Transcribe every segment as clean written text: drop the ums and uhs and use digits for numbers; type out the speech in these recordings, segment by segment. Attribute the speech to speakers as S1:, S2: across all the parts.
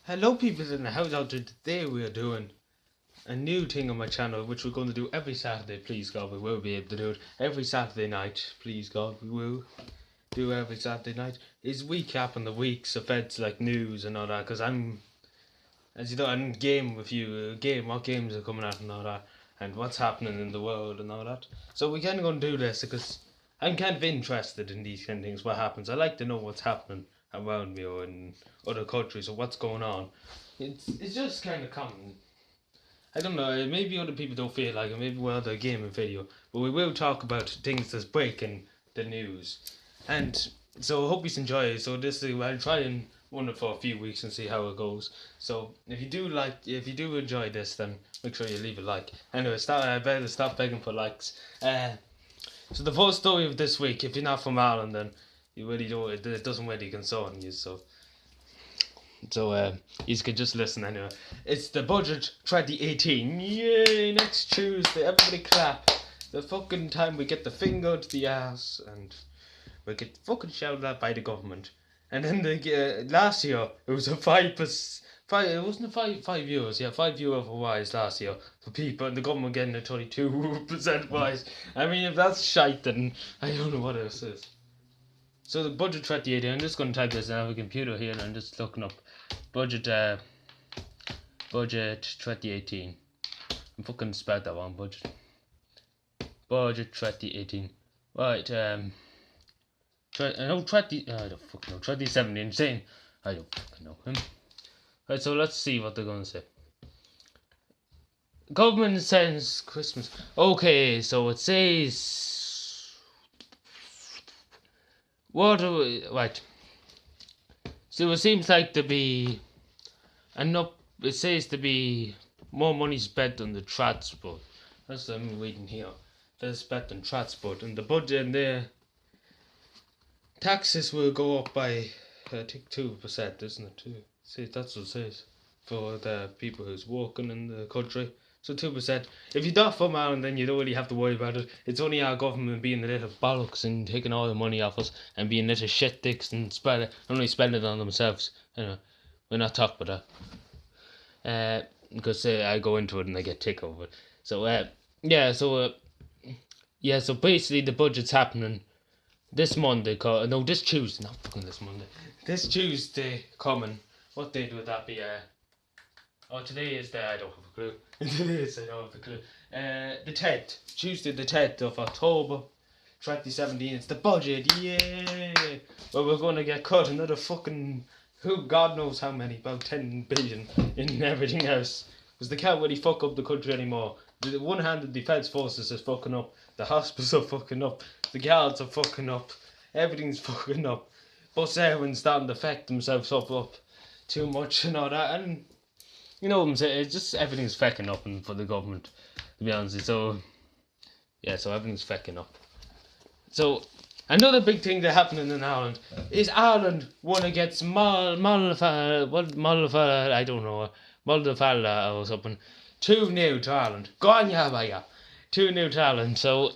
S1: Hello people in the house out there. Today we are doing a new thing on my channel which we're going to do every Saturday. Please God, we will be able to do it every Saturday night. Please God, we will do every Saturday night. Is recapping the week's events like news and all that, because as you know, I'm game with you, what games are coming out and all that, and what's happening in the world and all that. So we're kind of going to do this because I'm kind of interested in these kind of things, what happens. I like to know what's happening around me or in other countries or what's going on. It's just kind of common. I don't know, maybe other people don't feel like it, maybe we're the gaming video, but we will talk about things that's breaking the news. And so I hope you enjoy it. So I'll try and run it for a few weeks and see how it goes. So if you do enjoy this, then make sure you leave a like. Anyway, I better stop begging for likes. So the first story of this week, if you're not from Ireland, then you really don't, it doesn't really concern you. So you can just listen anyway. It's the budget 2018. Yay! Next Tuesday, everybody clap. The fucking time we get the finger to the ass and we get fucking shouted at by the government. And then last year it was a 5%. It wasn't a €5. Yeah, €5 for rise last year for people, and the government getting a 22% rise. I mean, if that's shite, then I don't know what else is. So the budget 2018. I'm just going to type this. I have a computer here, and I'm just looking up budget 2018. I'm fucking spelled that wrong. Budget 2018. Right. No, 20. I don't fucking know. 2017. Insane. I don't fucking know him. Right, so let's see what they're going to say. Government sends Christmas. Okay, so it says. Right. So it seems like to be enough. It says to be more money spent on the transport. That's what I'm reading here. There's spent on transport, and the budget and the taxes will go up by I think 2%, isn't it? See, that's what it says for the people who's working in the country. So 2%. If you're not from Ireland, then you don't really have to worry about it. It's only our government being a little bollocks and taking all the money off us and being little shit dicks and only spending it on themselves. Anyway, we're not talking about that. Because I go into it and I get tick over it. So so basically the budget's happening this Monday. This Tuesday, not fucking this Monday. This Tuesday coming. What date would that be? Today is I don't have a clue. Today is I don't have a clue. The 10th, Tuesday the 10th of October, 2017. It's the budget, yay! Well, we're going to get cut another fucking, God knows how many, about 10 billion in everything else. Because they can't really fuck up the country anymore. The one-handed defence forces is fucking up. The hospitals are fucking up. The guards are fucking up. Everything's fucking up. Bus everyone's starting to fuck themselves up too much and all that. And you know what I'm saying? It's just everything's fucking up for the government, to be honest. So everything's fucking up. So another big thing that's happening in Ireland is Ireland won against Moldova or something. 2-0 to Ireland. Go on, yeah. 2-0 to Ireland. So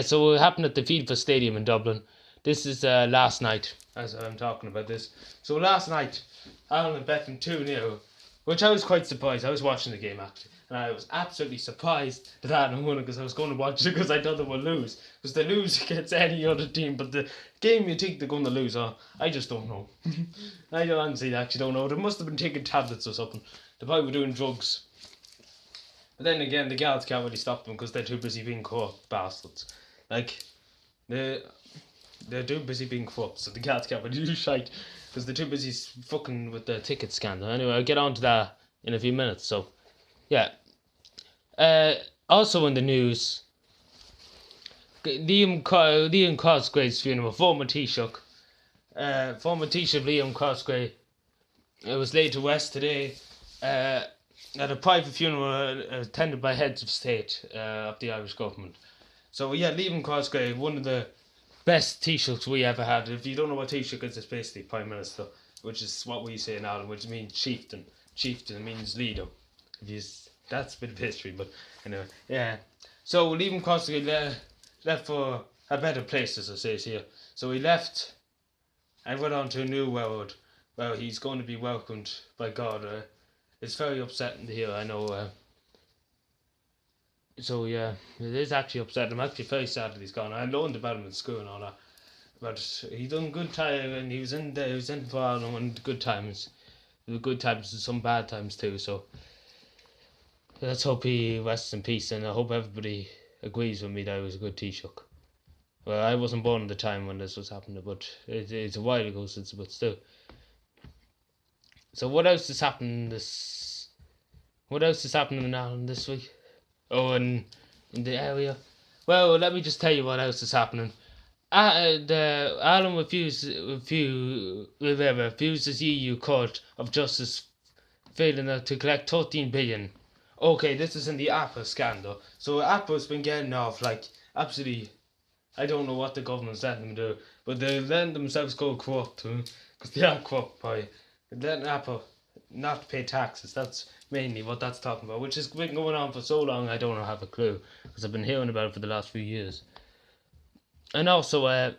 S1: so it happened at the FIFA Stadium in Dublin. This is last night, as I'm talking about this. So last night, Ireland bet 2-0, which I was quite surprised. I was watching the game actually, and I was absolutely surprised that Ireland won it because I was going to watch it because I thought they would lose. Because they lose against any other team, but the game you think they're going to lose, I just don't know. I honestly actually don't know. They must have been taking tablets or something. They probably were doing drugs. But then again, the guards can't really stop them because they're too busy being corrupt bastards. Like, they're too busy being corrupt, so the guards can't really do shite because they're too busy fucking with the ticket scandal. Anyway, I'll get on to that in a few minutes. So, yeah. Also in the news, Liam Cosgrave's funeral, former Taoiseach Liam Cosgrave, it was laid to rest today at a private funeral attended by heads of state of the Irish government. So yeah, Liam Cosgrave, one of the best Taoiseachs we ever had. If you don't know what Taoiseach is, it's basically Prime Minister, which is what we say in Ireland, which means chieftain. Chieftain means leader. That's a bit of history, but anyway, yeah. So Liam Cosgrave left for a better place, as it says here. So he left and went on to a new world. well, he's going to be welcomed by God. It's very upsetting to hear, I know. So yeah, it is actually upsetting. I'm actually very sad that he's gone. I learned about him in school and all that. But he done good time, and he was in for Ireland in good times. There were good times and some bad times too. So let's hope he rests in peace, and I hope everybody agrees with me that he was a good Taoiseach. Well, I wasn't born at the time when this was happening, but it's a while ago since, but still. So what else is happening this? What else is happening in Ireland this week? Oh, in the area. Well, let me just tell you what else is happening. The Ireland refuses EU Court of Justice failing to collect 13 billion. Okay, this is in the Apple scandal. So Apple's been getting off like absolutely. I don't know what the government's letting them do, but they're letting themselves go corrupt because they are corrupt by letting Apple not pay taxes. That's mainly what that's talking about, which has been going on for so long. I don't have a clue because I've been hearing about it for the last few years. And also,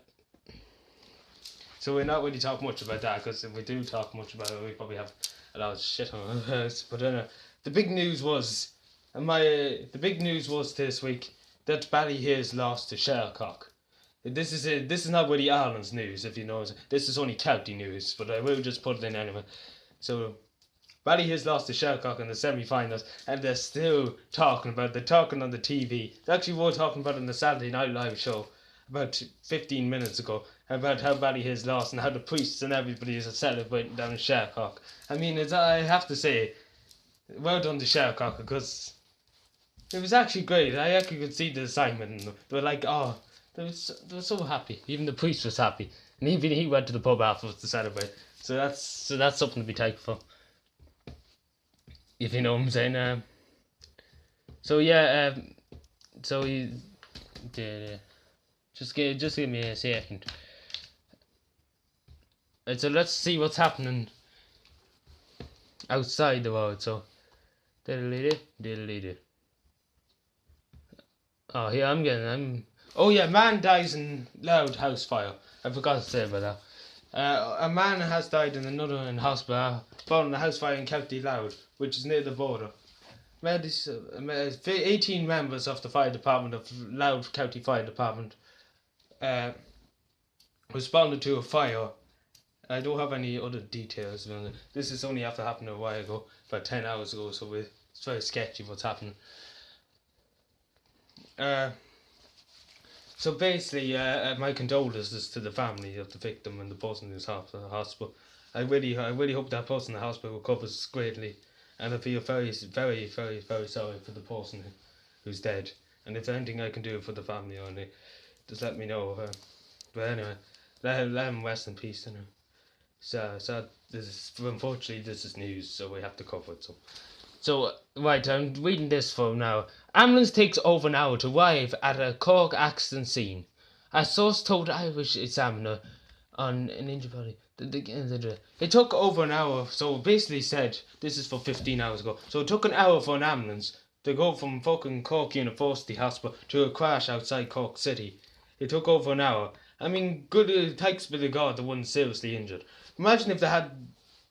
S1: so we're not really talking much about that because if we do talk much about it, we probably have a lot of shit on us. But the big news was, the big news was this week that Ballyhere's lost to Shercock. This is not really Ireland's news, if you know. This is only county news, but I will just put it in anyway. So Ballyhere's lost to Shercock in the semi-finals, and they're still talking about it. They're talking on the TV. They actually were talking about it on the Saturday Night Live show about 15 minutes ago about how Ballyhere's lost and how the priests and everybody is celebrating down in Shercock. I mean, I have to say, well done to Shercock because it was actually great. I actually could see the excitement. They were like, oh, they were so happy. Even the priest was happy, and even he went to the pub afterwards to celebrate. So that's something to be thankful for, if you know what I'm saying. So yeah, so you did. Just give me a second. So let's see what's happening outside the world. So, oh yeah, Oh yeah, man dies in loud house fire. I forgot to say about that. A man has died in hospital following a house fire in County Louth, which is near the border. 18 members of the fire department of Louth County Fire Department responded to a fire. I don't have any other details. This is only after happening a while ago, about 10 hours ago, so it's very sketchy what's happening. So basically, my condolences to the family of the victim and the person who's in the hospital. I really hope that person in the hospital recovers greatly, and I feel very, very, very, very sorry for the person who's dead. And if anything I can do for the family only, just let me know. But anyway, let him rest in peace. You know. So unfortunately this is news, so we have to cover it. So right, I'm reading this from now. Ambulance takes over an hour to arrive at a Cork accident scene. A source told Irish Examiner on an injured body. It took over an hour, so basically said, this is for 15 hours ago, so it took an hour for an ambulance to go from fucking Cork University Hospital to a crash outside Cork City. It took over an hour. I mean, good, thanks be to God, the one seriously injured. Imagine if they had,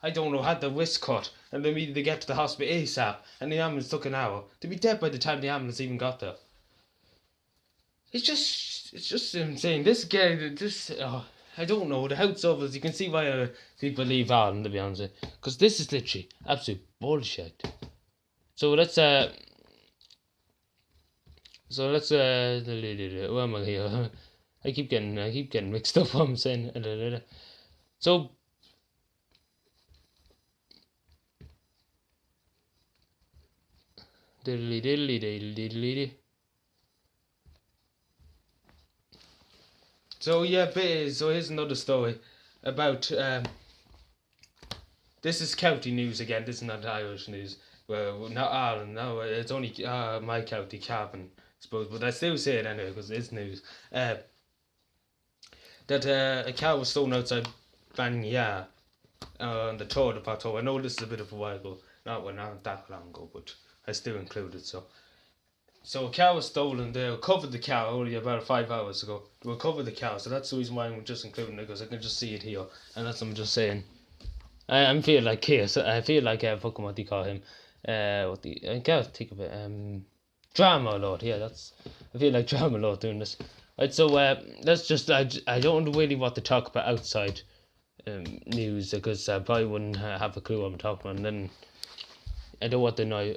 S1: I don't know, had the wrist cut and they needed to get to the hospital ASAP and the ambulance took an hour. They'd be dead by the time the ambulance even got there. It's just insane. This guy, I don't know, the house overs, you can see why people leave Ireland, to be honest. Because this is literally absolute bullshit. So let's, where am I here? I keep getting mixed up what I'm saying. So, so yeah, so here's another story about, this is county news again, this is not Irish news. Well, not Ireland, no, it's only my county, Cavan, I suppose, but I still say it anyway because it's news. That a car was stolen outside Banyar on the 3rd of October. I know this is a bit of a while ago, not that long ago, but I still include it. So a car was stolen. They recovered the car only about 5 hours ago. They recovered the car, so that's the reason why I'm just including it, because I can just see it here, and that's what I'm just saying. I feel like chaos. I feel like fucking what do you call him? I can't think of it. Drama Lord. Yeah, that's. I feel like Drama Lord doing this. Right, so that's just. I don't really want to talk about outside news because I probably wouldn't have a clue what I'm talking about. And then I don't want to know.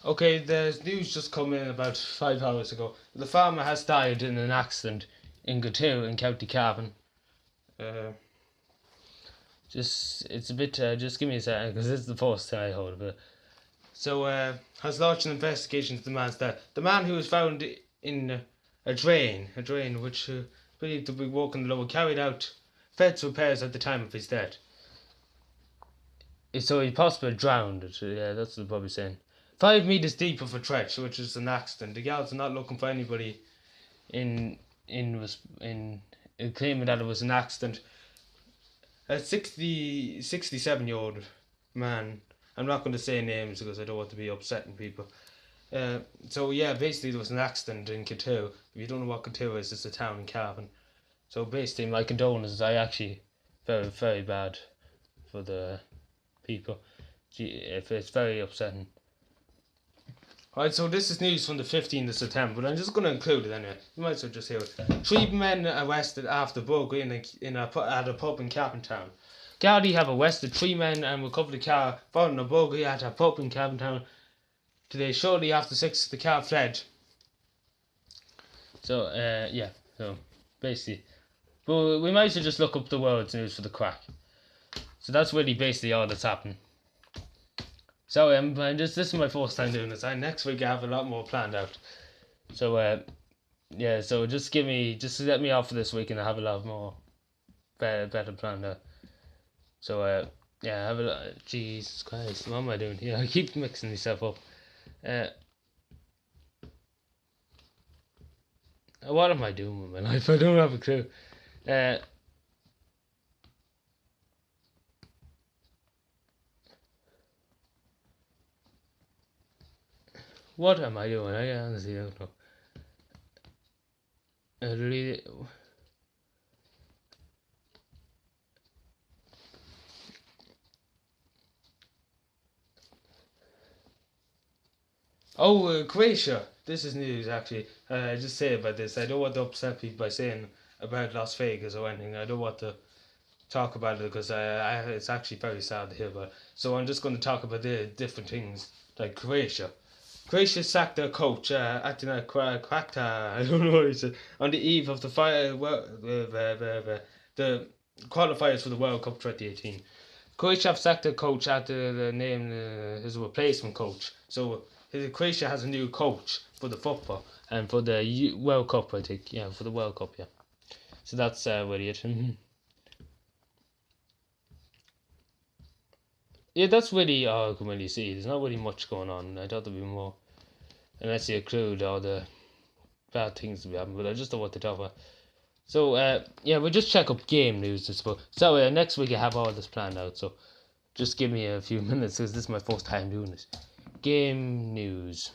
S1: Okay, there's news just come in about 5 hours ago. The farmer has died in an accident in Gatill in County Cavan. It's a bit. Just give me a second because this is the first time I heard of it. So, has launched an investigation into the man's death. The man who was found in a drain which believed to be walking the lower, carried out fence repairs at the time of his death. So he possibly drowned. Yeah, that's what they're probably saying. 5 meters deep of a trench, which is an accident. The guards are not looking for anybody in claiming that it was an accident. A 67-year-old man. I'm not going to say names because I don't want to be upsetting people. So yeah, basically there was an accident in Catow. If you don't know what Catow is, it's a town in Cavan. So basically my condolences. I actually very, very bad for the people. If it's very upsetting. Right, so this is news from the 15th of September, but I'm just going to include it anyway. You might as well just hear it. 3 men arrested after burglary at a pub in Cavan. Gardaí have arrested 3 men and recovered a car following a burglary at a pub in Cavan today, shortly after 6 the car fled. So, yeah, so basically. But we might as well just look up the world's news for the crack. So that's really basically all that's happened. So this is my first time doing this. Next week I have a lot more planned out. So yeah, so just let me off for this week and I have a lot more better planned out. So yeah, have a Jesus Christ, what am I doing here? I keep mixing myself up. What am I doing with my life? I don't have a clue. What am I doing? I honestly don't know. Croatia. This is news actually. I just say about this. I don't want to upset people by saying about Las Vegas or anything. I don't want to talk about it because it's actually very sad to hear about it. So I'm just going to talk about the different things like Croatia. Croatia sacked their coach, Adrian Krakta, I don't know what he said, on the eve of the qualifiers for the World Cup 2018. Croatia have sacked their coach after the name his replacement coach. So Croatia has a new coach for the football and for the World Cup, I think. Yeah, for the World Cup, yeah. So that's really it. Yeah, that's really all I can really see. There's not really much going on. I thought there'd be more. Unless you include all the bad things to be happening, but I just don't want to talk about. So, yeah, we'll just check up game news, I suppose. So, next week I have all this planned out, so just give me a few minutes, because this is my first time doing this. Game news.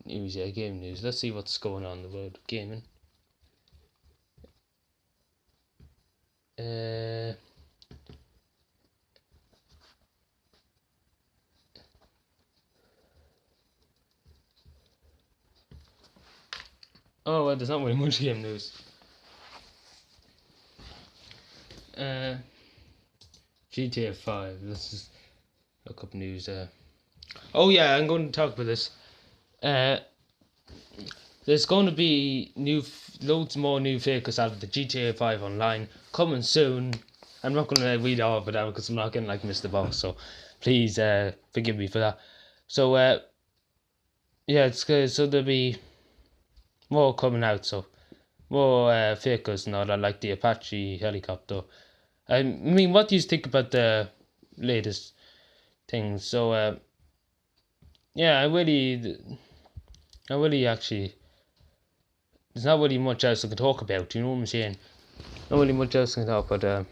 S1: Game news. Let's see what's going on in the world of gaming. Oh, well, there's not really much game news. GTA 5. This is a couple news. Oh yeah, I'm going to talk about this. There's going to be loads more new vehicles out of the GTA 5 online coming soon. I'm not going to read all of it out because I'm not getting like Mr. Boss, so please forgive me for that. So yeah, so there'll be more coming out. So more vehicles and all that, like the Apache helicopter. I mean, what do you think about the latest things? So yeah, I really actually, there's not really much else I can talk about. You know what I'm saying? Not really much else I can talk about.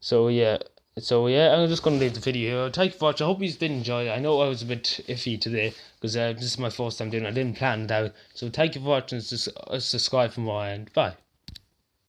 S1: So yeah, So yeah, I'm just going to leave the video here. Thank you for watching. I hope you did enjoy it. I know I was a bit iffy today because this is my first time doing it. I didn't plan it out. So thank you for watching. Subscribe from my end. Bye.